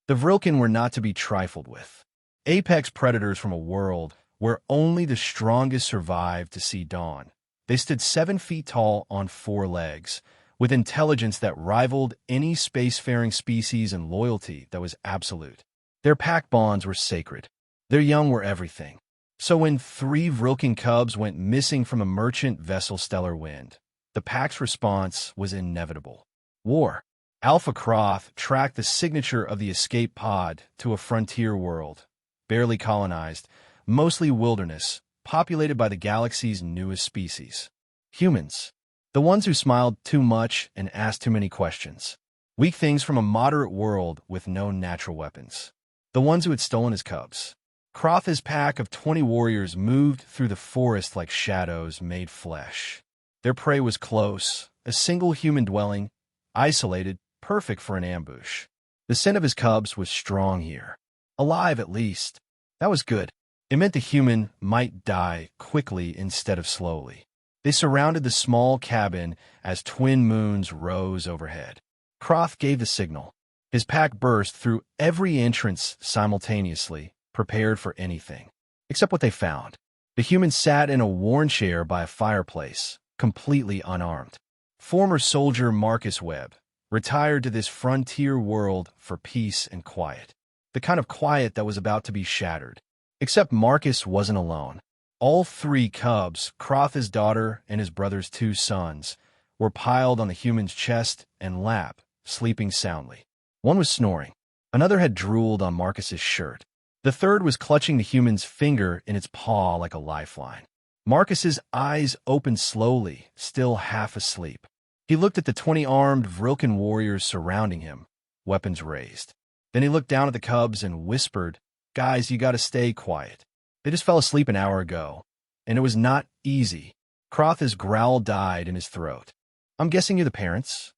The Vrilken were not to be trifled with. Apex predators from a world where only the strongest survived to see dawn. They stood 7 feet tall on 4 legs, with intelligence that rivaled any spacefaring species and loyalty that was absolute. Their pack bonds were sacred. Their young were everything. So when 3 Vrilken cubs went missing from a merchant vessel Stellar Wind, the pack's response was inevitable. War. Alpha Croth tracked the signature of the escape pod to a frontier world, barely colonized, mostly wilderness, populated by the galaxy's newest species. Humans. The ones who smiled too much and asked too many questions. Weak things from a moderate world with no natural weapons. The ones who had stolen his cubs. Croth's pack of 20 warriors moved through the forest like shadows made flesh. Their prey was close, a single human dwelling, isolated, perfect for an ambush. The scent of his cubs was strong here. Alive, at least. That was good. It meant the human might die quickly instead of slowly. They surrounded the small cabin as twin moons rose overhead. Croth gave the signal. His pack burst through every entrance simultaneously, prepared for anything. Except what they found. The human sat in a worn chair by a fireplace, completely unarmed. Former soldier Marcus Webb, retired to this frontier world for peace and quiet. The kind of quiet that was about to be shattered. Except Marcus wasn't alone. All 3 cubs, Croth's daughter and his brother's 2 sons, were piled on the human's chest and lap, sleeping soundly. One was snoring. Another had drooled on Marcus's shirt. The third was clutching the human's finger in its paw like a lifeline. Marcus's eyes opened slowly, still half asleep. He looked at the 20-armed Vrilken warriors surrounding him, weapons raised. Then he looked down at the cubs and whispered, "Guys, you gotta stay quiet. They just fell asleep an hour ago, and it was not easy." Croth's growl died in his throat. "I'm guessing you're the parents?"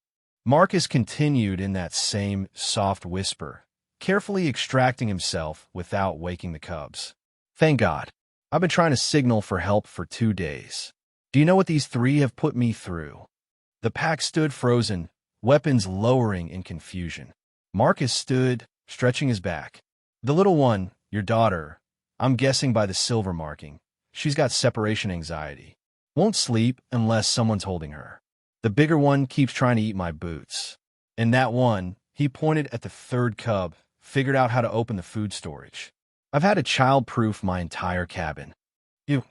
Marcus continued in that same soft whisper, carefully extracting himself without waking the cubs. "Thank God. I've been trying to signal for help for 2 days. Do you know what these 3 have put me through?" The pack stood frozen, weapons lowering in confusion. Marcus stood, stretching his back. "The little one, your daughter, I'm guessing by the silver marking. She's got separation anxiety. Won't sleep unless someone's holding her. The bigger one keeps trying to eat my boots. And that one," he pointed at the 3rd cub, "figured out how to open the food storage. I've had to child-proof my entire cabin." "You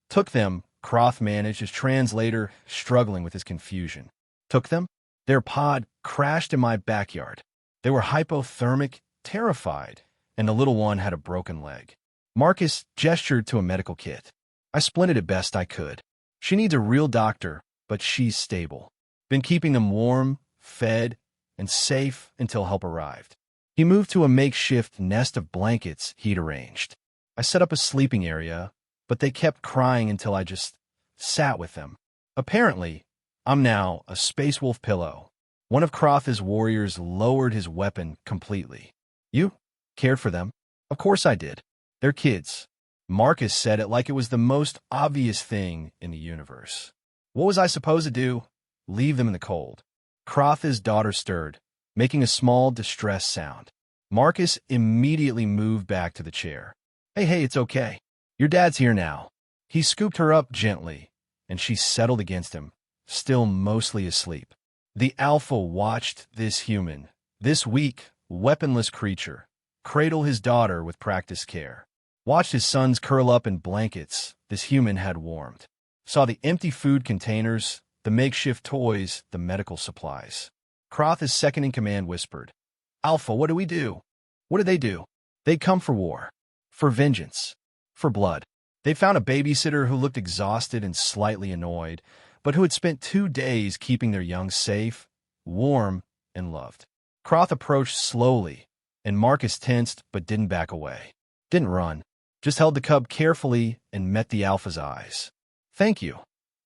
took them," Croth managed, his translator struggling with his confusion. "Took them? Their pod crashed in my backyard. They were hypothermic, terrified, and the little one had a broken leg." Marcus gestured to a medical kit. "I splinted it best I could. She needs a real doctor, but she's stable. Been keeping them warm, fed, and safe until help arrived." He moved to a makeshift nest of blankets he'd arranged. "I set up a sleeping area, but they kept crying until I just sat with them. Apparently, I'm now a space wolf pillow." One of Croth's warriors lowered his weapon completely. "You cared for them?" "Of course I did. They're kids." Marcus said it like it was the most obvious thing in the universe. "What was I supposed to do? Leave them in the cold?" Croth's daughter stirred, making a small distressed sound. Marcus immediately moved back to the chair. Hey, it's okay. Your dad's here now." He scooped her up gently, and she settled against him, still mostly asleep. The Alpha watched this human, this weak, weaponless creature, cradle his daughter with practiced care. Watched his sons curl up in blankets this human had warmed. Saw the empty food containers, the makeshift toys, the medical supplies. Croth's second-in-command whispered, "Alpha, what do we do?" "What did they do?" "They'd come for war. For vengeance. For blood. They found a babysitter who looked exhausted and slightly annoyed, but who had spent 2 days keeping their young safe, warm, and loved." Croth approached slowly, and Marcus tensed but didn't back away. Didn't run. Just held the cub carefully and met the Alpha's eyes. "Thank you,"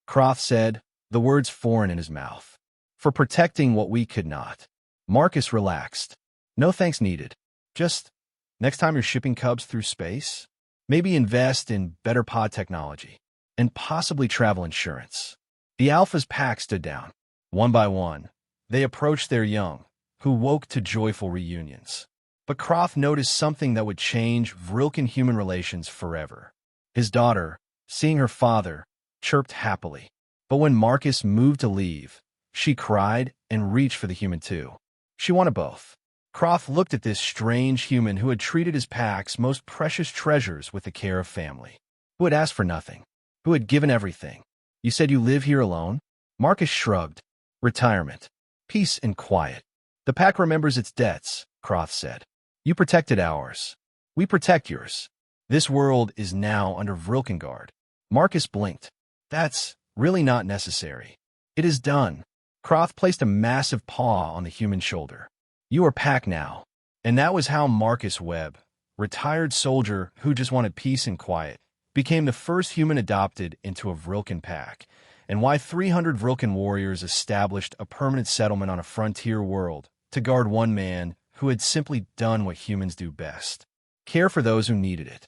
Croth said, the words foreign in his mouth. "For protecting what we could not." Marcus relaxed. "No thanks needed. Just, next time you're shipping cubs through space, maybe invest in better pod technology, and possibly travel insurance." The Alpha's pack stood down. One by one, they approached their young, who woke to joyful reunions. But Croft noticed something that would change Vrilken-human relations forever. His daughter, seeing her father, chirped happily. But when Marcus moved to leave, she cried and reached for the human too. She wanted both. Croft looked at this strange human who had treated his pack's most precious treasures with the care of family, who had asked for nothing, who had given everything. You said you live here alone? Marcus shrugged. Retirement. Peace and quiet. The pack remembers its debts, Croft said. You protected ours. We protect yours. This world is now under Vrilkengard. Marcus blinked. That's really not necessary. It is done. Croft placed a massive paw on the human shoulder. You are pack now. And that was how Marcus Webb, retired soldier who just wanted peace and quiet, became the first human adopted into a Vrilken pack, and why 300 Vrilken warriors established a permanent settlement on a frontier world to guard one man who had simply done what humans do best: care for those who needed it.